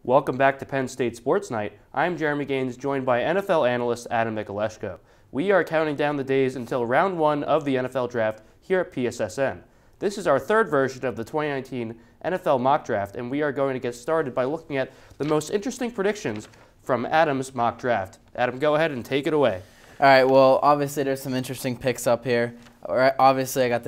Welcome back to Penn State Sports Night. I'm Jeremy Games, joined by NFL analyst Adam Michalesko. We are counting down the days until round one of the NFL draft here at PSSN. This is our third version of the 2019 NFL mock draft, and we are going to get started by looking at the most interesting predictions from Adam's mock draft. Adam, go ahead and take it away. All right, well, obviously there's some interesting picks up here. Obviously, I got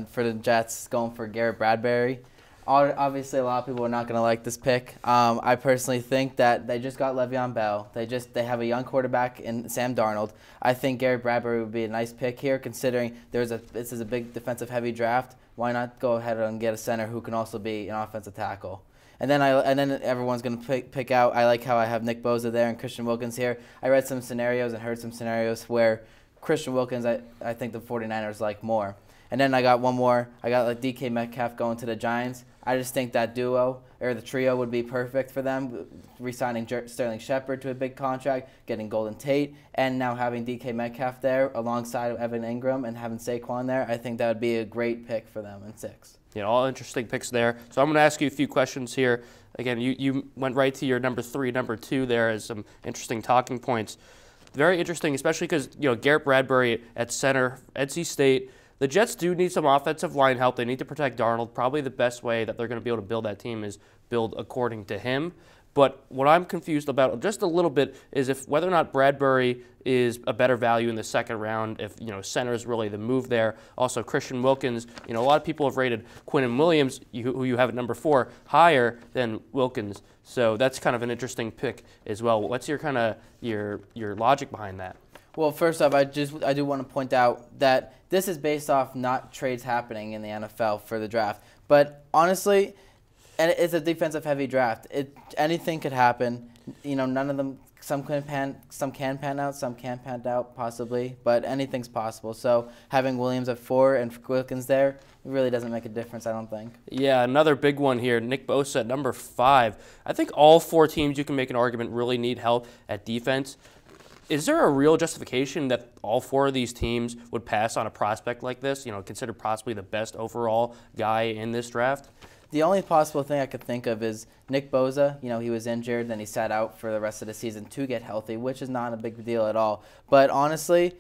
for the Jets going for Garrett Bradbury. Obviously, a lot of people are not going to like this pick. I personally think that they just got Le'Veon Bell. They have a young quarterback in Sam Darnold. I think Garrett Bradbury would be a nice pick here, considering this is a big defensive-heavy draft. Why not go ahead and get a center who can also be an offensive tackle? And then everyone's going to pick out. I like how I have Nick Bosa there and Christian Wilkins here. I read some scenarios and heard some scenarios where Christian Wilkins I think the 49ers like more. And then I got one more. I got like DK Metcalf going to the Giants. I just think that duo or the trio would be perfect for them, re-signing Sterling Shepard to a big contract, getting Golden Tate, and now having DK Metcalf there alongside Evan Ingram and having Saquon there. I think that would be a great pick for them in 6. Yeah, all interesting picks there. So I'm going to ask you a few questions here. Again, you went right to your number 3, number 2 there as some interesting talking points. Very interesting, especially because Garrett Bradbury at center, NC State. The Jets do need some offensive line help. They need to protect Darnold. Probably the best way that they're going to be able to build that team is build according to him. But what I'm confused about just a little bit is whether or not Bradbury is a better value in the second round, if center is really the move there. Also, Christian Wilkins, a lot of people have rated Quinnen Williams, who you have at number 4, higher than Wilkins. So that's kind of an interesting pick as well. What's your your logic behind that? Well, first off, I do want to point out that this is based off not trades happening in the NFL for the draft. But honestly, and it's a defensive-heavy draft. Anything could happen. None of them. Some can pan out. Some can't pan out, possibly. But anything's possible. So having Williams at 4 and Wilkins there really doesn't make a difference, I don't think. Yeah, another big one here. Nick Bosa at number 5. I think all 4 teams, you can make an argument, really need help at defense. Is there a real justification that all 4 of these teams would pass on a prospect like this, considered possibly the best overall guy in this draft? The only possible thing I could think of is Nick Bosa. He was injured, then he sat out for the rest of the season to get healthy, which is not a big deal at all. But honestly,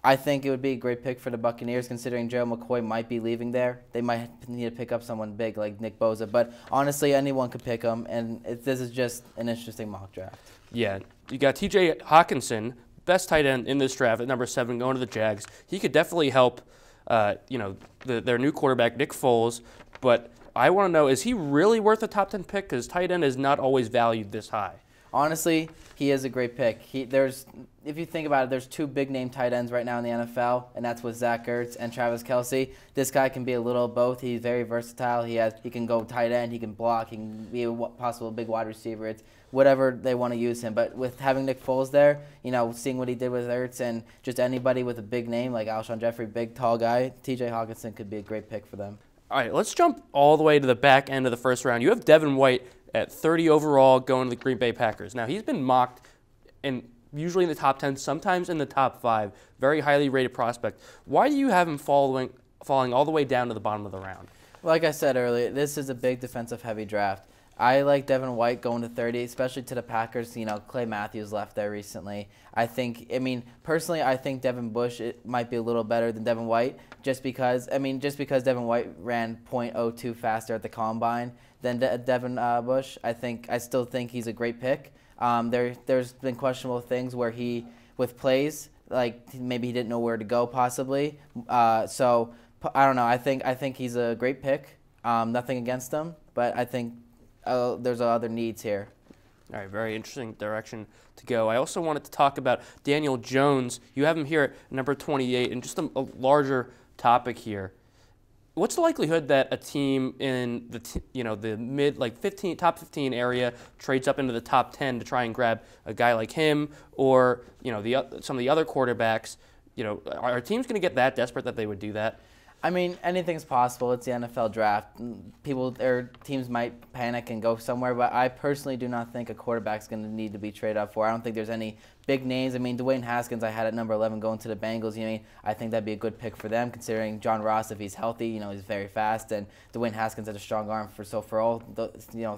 I think it would be a great pick for the Buccaneers, considering Gerald McCoy might be leaving there. They might need to pick up someone big like Nick Bosa. But honestly, anyone could pick him, and this is just an interesting mock draft. Yeah, you got T.J. Hawkinson, best tight end in this draft at number 7, going to the Jags. He could definitely help, their new quarterback, Nick Foles. But I want to know, is he really worth a top 10 pick? Because tight end is not always valued this high. Honestly, he is a great pick. If you think about it, there's 2 big-name tight ends right now in the NFL, and that's with Zach Ertz and Travis Kelce. This guy can be a little of both. He's very versatile. He can go tight end. He can block. He can be a possible big wide receiver. It's whatever they want to use him. But with having Nick Foles there, seeing what he did with Ertz and just anybody with a big name like Alshon Jeffrey, big, tall guy, T.J. Hawkinson could be a great pick for them. All right, let's jump all the way to the back end of the first round. You have Devin White at 30 overall going to the Green Bay Packers. Now, he's been mocked usually in the top 10, sometimes in the top 5, very highly rated prospect. Why do you have him falling all the way down to the bottom of the round? Like I said earlier, this is a big defensive-heavy draft. I like Devin White going to 30, especially to the Packers. Clay Matthews left there recently. Personally, I think Devin Bush might be a little better than Devin White, just because Devin White ran .02 faster at the combine than Devin Bush. I still think he's a great pick. There's been questionable things where with plays, like maybe he didn't know where to go, possibly. So I don't know. I think he's a great pick. Nothing against him, but I think there's other needs here. All right, very interesting direction to go. I also wanted to talk about Daniel Jones. You have him here at number 28, and just a larger topic here. What's the likelihood that a team in the mid top 15 area trades up into the top 10 to try and grab a guy like him, or some of the other quarterbacks? Are teams going to get that desperate that they would do that? I mean, anything's possible. It's the NFL draft. People or teams might panic and go somewhere, but I personally do not think a quarterback's going to need to be traded up for. I don't think there's any big names. I mean, Dwayne Haskins I had at number 11 going to the Bengals. I think that'd be a good pick for them, considering John Ross, if he's healthy, he's very fast, and Dwayne Haskins has a strong arm. For all the,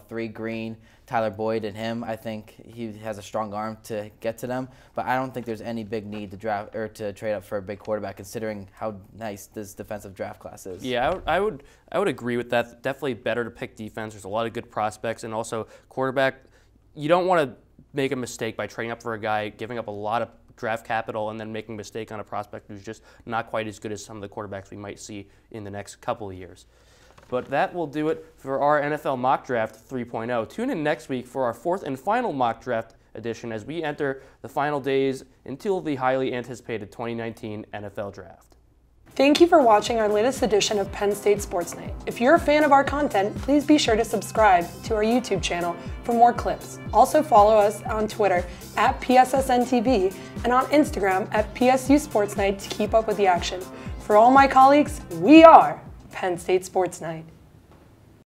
three, Green, Tyler Boyd, and him, I think he has a strong arm to get to them. But I don't think there's any big need to draft or to trade up for a big quarterback, considering how nice this defensive draft class is. Yeah, I would agree with that. Definitely better to pick defense. There's a lot of good prospects, and also quarterback. You don't want to make a mistake by trading up for a guy, giving up a lot of draft capital, and then making a mistake on a prospect who's just not quite as good as some of the quarterbacks we might see in the next couple of years. But that will do it for our NFL Mock Draft 3.0. Tune in next week for our fourth and final mock draft edition as we enter the final days until the highly anticipated 2019 NFL Draft. Thank you for watching our latest edition of Penn State Sports Night. If you're a fan of our content, please be sure to subscribe to our YouTube channel for more clips. Also follow us on Twitter at PSSNTV and on Instagram at PSU Sports Night to keep up with the action. For all my colleagues, we are Penn State Sports Night.